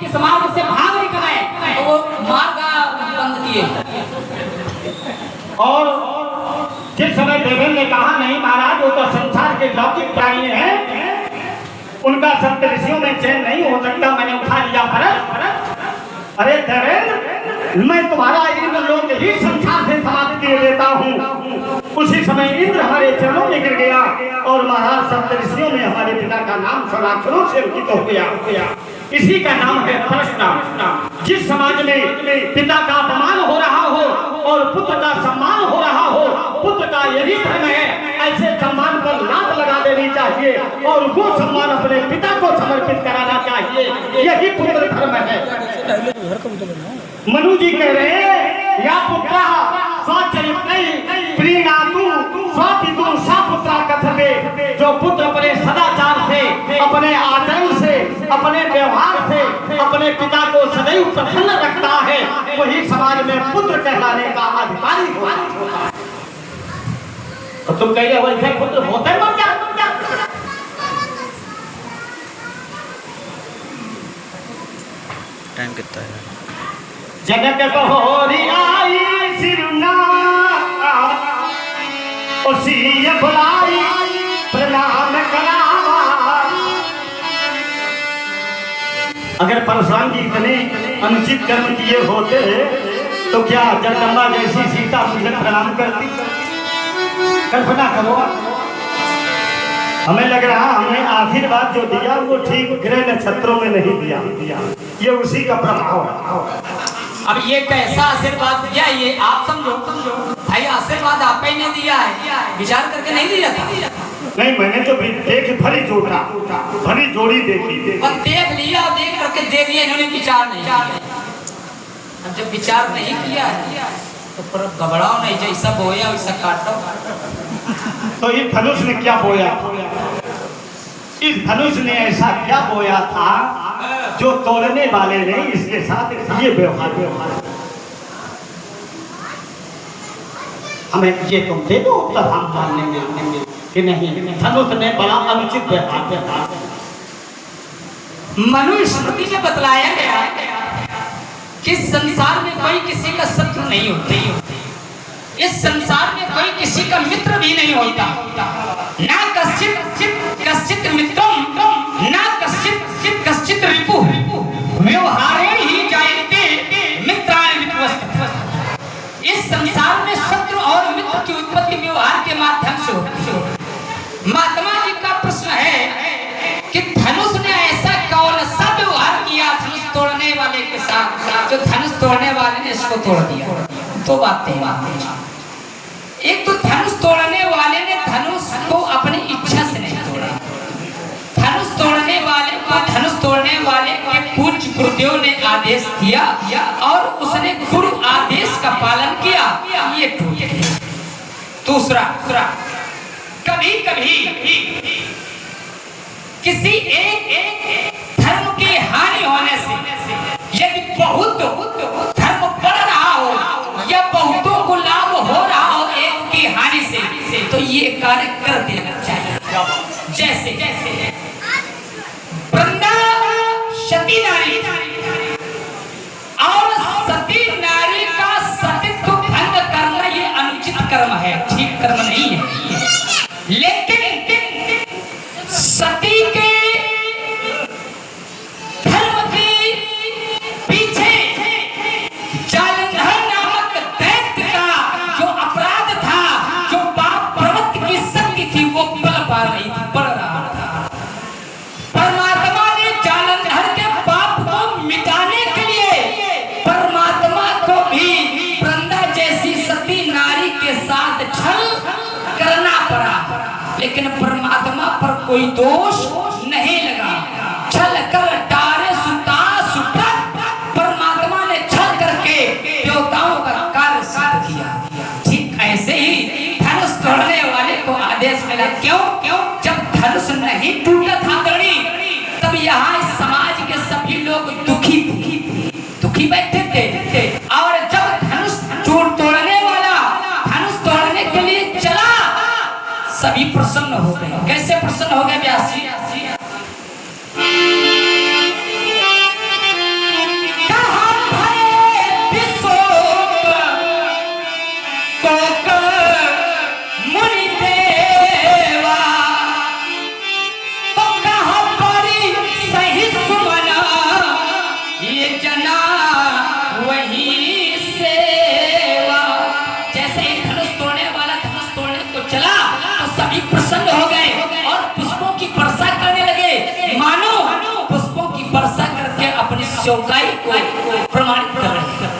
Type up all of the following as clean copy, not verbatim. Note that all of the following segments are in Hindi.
समाज से भाग निकले तो वो मार्ग बंद किए। और जिस समय देवेंद्र ने कहा नहीं महाराज वो तो संसार के लौकिक प्राणी हैं, उनका सप्तऋषियों में चैन नहीं हो सकता, मैंने उठा लिया भरत। अरे देवेंद्र मैं तुम्हारा इंद्र लोक ही संसार से समाप्त किए देता हूँ। उसी समय इंद्र हमारे चरणों में गिर गया और महाराज सप्तऋषियों में हमारे पिता का नाम स्वराक्षरों से अंकित हो गया। इसी का नाम है प्रश्न। जिस समाज में पिता का अपमान हो रहा हो और पुत्र का सम्मान हो रहा हो, पुत्र का यही धर्म है, ऐसे सम्मान पर लात लगा देनी चाहिए और वो सम्मान अपने पिता को समर्पित कराना चाहिए। यही पुत्र धर्म है। मनु जी कह रहे हैं या पुत्रा स्वचरित्रैः प्रीणातु स्वपितु सपुत्रा कथते। जो पुत्र अपने सदाचार से, अपने आचरण से, अपने व्यवहार से अपने पिता को सदैव प्रसन्न रखता है, वही समाज में पुत्र कहलाने का अधिकारी होता है। तो तुम कह रहे वैसे पुत्र होते मर जा। टाइम कितना है? जनक बहोरी आई सिरुना उसी बुलाई प्रणाम करावा। अगर परशुराम जी इतने अनुचित कर्म किए होते तो क्या जगदम्बा जैसी सीता मुझे प्रणाम करती? कल्पना करो। हमें लग रहा हमने आशीर्वाद जो दिया वो ठीक ग्रह नक्षत्रों में नहीं दिया, ये उसी का प्रभाव है। अब ये कैसा आशीर्वाद दिया ये आप समझो भाई, आशीर्वाद आप ही ने दिया है, विचार करके नहीं दिया था। नहीं मैंने तो देखी भली जोड़ा भली जोड़ी देखी और देख लिया, देख करके दे दिया, इन्होंने विचार नहीं किया। अब जब विचार नहीं किया तो पर घबराओ नहीं, जैसा बोया वैसा काटो। तो इस धनुष ने क्या बोया? इस धनुष ने ऐसा क्या बोया था जो तोड़ने वाले ने इसके साथ ये व्यवहार। हमें ये तुम दे दो तब हम मान लेंगे कि नहीं धनुष ने बड़ा अनुचित व्यवहार। मनुस्मृति में बतलाया गया कि संसार में कोई किसी का शत्रु नहीं होते, इस संसार में कोई किसी का मित्र भी नहीं होता। ना कश्चित मित्रम ना कश्चित रिपु व्यवहारेण ही जायते मित्राणि वित्वस्त। इस संसार में शत्रु और मित्र की उत्पत्ति व्यवहार के माध्यम से होती है। महात्मा जी का प्रश्न है कि धनुष ने ऐसा कौन सा व्यवहार किया धनुष तोड़ने वाले के साथ जो धनुष तोड़ने वाले ने इसको तोड़ दिया? दो बातें। एक तो धनुष तोड़ने वाले ने धनुष को अपनी इच्छा से नहीं तोड़ा, धनुष तोड़ने वाले को धनुष तोड़ने वाले के पूज्य गुरुदेव ने आदेश दिया और उसने गुरु आदेश का पालन किया, ये टूट गया। दूसरा, कभी किसी एक धर्म की हानि होने से यदि बहुत धर्म बढ़ रहा हो या बहुतों को लाभ हो रहा हो एक की हानि से, तो ये कार्य कर देना चाहिए। जैसे वृंदा सती नारी और सती नारी का सतीत्व भंग करना ये अनुचित कर्म है, ठीक कर्म नहीं है। लेकिन सती के धर्म के पीछे जालंधर नामक दैत्य का जो अपराध था, जो पाप प्रवृत्ति की शक्ति थी, वो पल पा रही थी, बढ़ रहा था। परमात्मा ने जालंधर के पाप को मिटाने के लिए परमात्मा को भी वृंदा जैसी सती नारी के साथ छल करना पड़ा, लेकिन परमात्मा पर कोई दोष नहीं लगा। छल कर डारे सुता सुप्रत, परमात्मा ने छल करके देवताओं का कार्य सिद्ध किया। ठीक ऐसे ही धनुष तोड़ने वाले को आदेश मिला। क्यों? जब धनुष नहीं टूटा था दड़ी, तब यहाँ इस समाज के सभी लोग दुखी बैठे थे। और जब धनुष तोड़ने वाला धनुष तोड़ने के लिए चला, सभी प्रसन्न हो गए। कैसे प्रसन्न हो गए व्यास जी? चौकाई को प्रमाणित कर रहे हैं।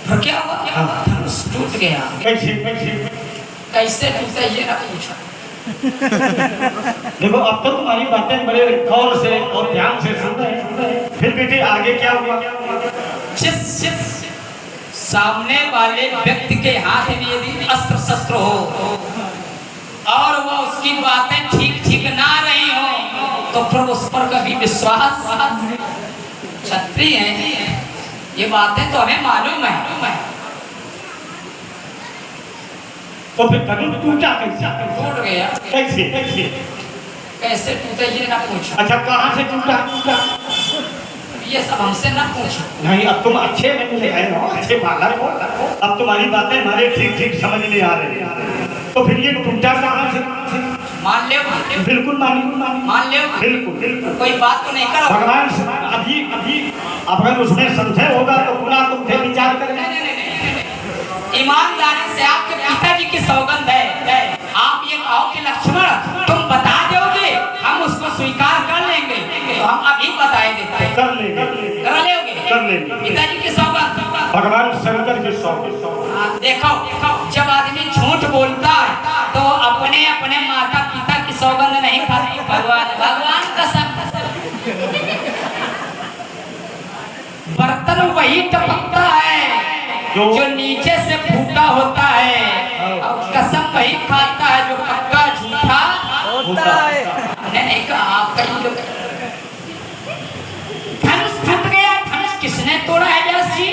फिर क्या हुआ? धनुष टूट गया। कैसे टूटा ये ना पूछा। देखो अब तो तुम्हारी बातें बड़े गौर से और ध्यान से सुन रहे हैं, फिर बेटे आगे क्या हुआ? जिस सामने वाले व्यक्ति के हाथ में यदि अस्त्र शस्त्र हो और वह उसकी बातें ठीक ना रही हो तो फिर उस पर कभी विश्वास। क्षत्रिय हैं, ये बातें तो हमें मालूम है। तो फिर धनुष टूटा कैसे? टूट गया। कैसे टूटा ये ना पूछो। अच्छा कहाँ से टूटा? ये सब हमसे ना पूछो। नहीं अब तुम अच्छे नहीं आए हो, अच्छे बालक हो, अब तुम्हारी बातें हमारे ठीक समझ नहीं आ रही। तो फिर ये टूटा कहाँ से? मान ले। बिल्कुल मान ले। बिल्कुल कोई बात तो नहीं करो। भगवान अभी अगर उसमें संशय होगा तो पुनः तुम फिर विचार करें। ईमानदारी से आपके पिताजी की सौगंध है। आप ये कहो कि लक्ष्मण तुम बता दोगे, हम उसको स्वीकार कर लेंगे, तो हम अभी बताए देते हैं। कर लेंगे पिताजी की सौगंध, भगवान शंकर की सौगंध। देखो जब आदमी झूठ बोलता है तो अपने अपने माता पिता की सौगंध नहीं खाते, भगवान कसम। बर्तन वही टपकता है जो नीचे से फूटा होता है, और कसम वही खाता है जो पक्का झूठा होता है। नहीं कहा धनुष टूट गया। धनुष किसने तोड़ा है व्यास जी?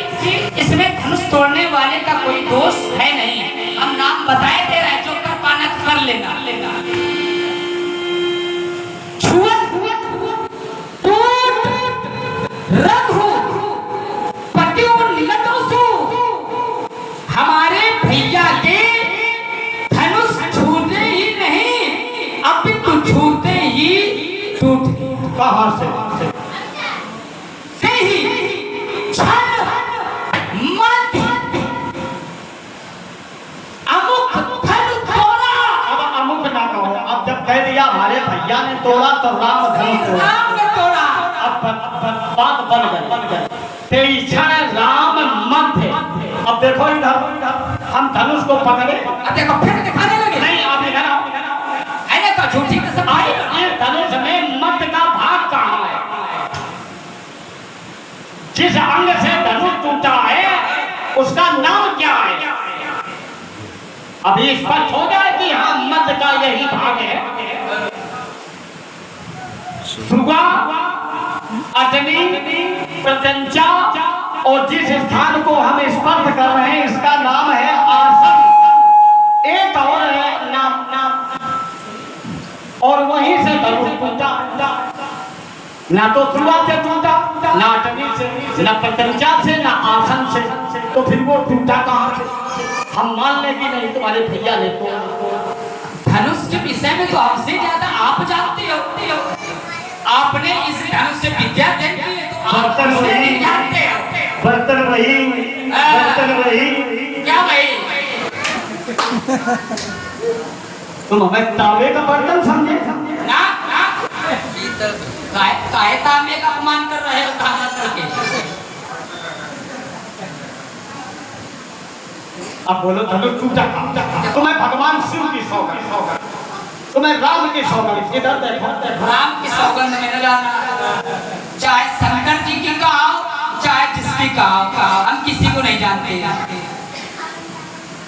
इसमें धनुष तोड़ने वाले का कोई दोष है नहीं। हम नाम बताए दे रहे हैं, जो कर पाना कर लेना। हमारे भैया के धनुष छूटे ही नहीं, अब तो छूटे ही टूट। कहाँ से? कह दिया हमारे भैया ने तोड़ा तो राम धनुष तोड़ा। अब बात बन गई। तेरी इच्छा है राम मन थे। अब देखो इधर हम धनुष को पकड़े। अब देखो फिर दिखाने लगे। नहीं अब इधर अरे तो झूठी कसम आई। ये धनुष में मत का भाग कहाँ है? जिस अंग से धनुष टूटा है उसका नाम क्या है? अभी स्पष्ट हो जाए कि हाँ मत का यही भाग है। सुगा, अजनी, प्रत्यंचा और जिस स्थान को हम स्पर्श कर रहे हैं इसका नाम है आसन। एक और है नाम और वहीं से धनुष टूटा। ना तो सुगा से टूटा, ना अजनी से, ना प्रत्यंचा से, ना आसन से। तो फिर वो टूटा कहाँ से? हम मान ले कि नहीं तुम्हारे भैया ने तो। धनुष के विषय में तो हमसे ज्यादा आप जानते हो। आपने इस धनुष से विद्या देखी है तो आप हमसे नहीं जानते हो। बर्तन वही क्या वही? तुम हमें तांबे का बर्तन समझे? ना काहे तांबे का अपमान कर रहे हो तांबा करके? अब बोलो धनुष टूटा कहाँ? तुम्हें भगवान शिव की सौगंध, तुम्हें राम की सौगंध। इधर देखो राम की सौगंध में न जाना, चाहे शंकर जी की का हो चाहे जिसकी का हो, हम किसी को नहीं जानते।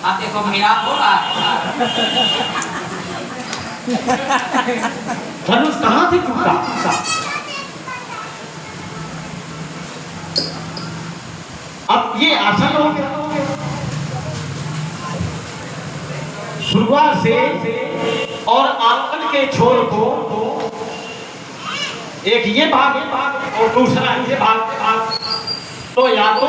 आप देखो मेरा बोला धनुष कहाँ से टूटा? अब ये आसन हो गया। शुरुआत से और आंगन के छोर को एक ये भाग और दूसरा ये भाग। तो या तो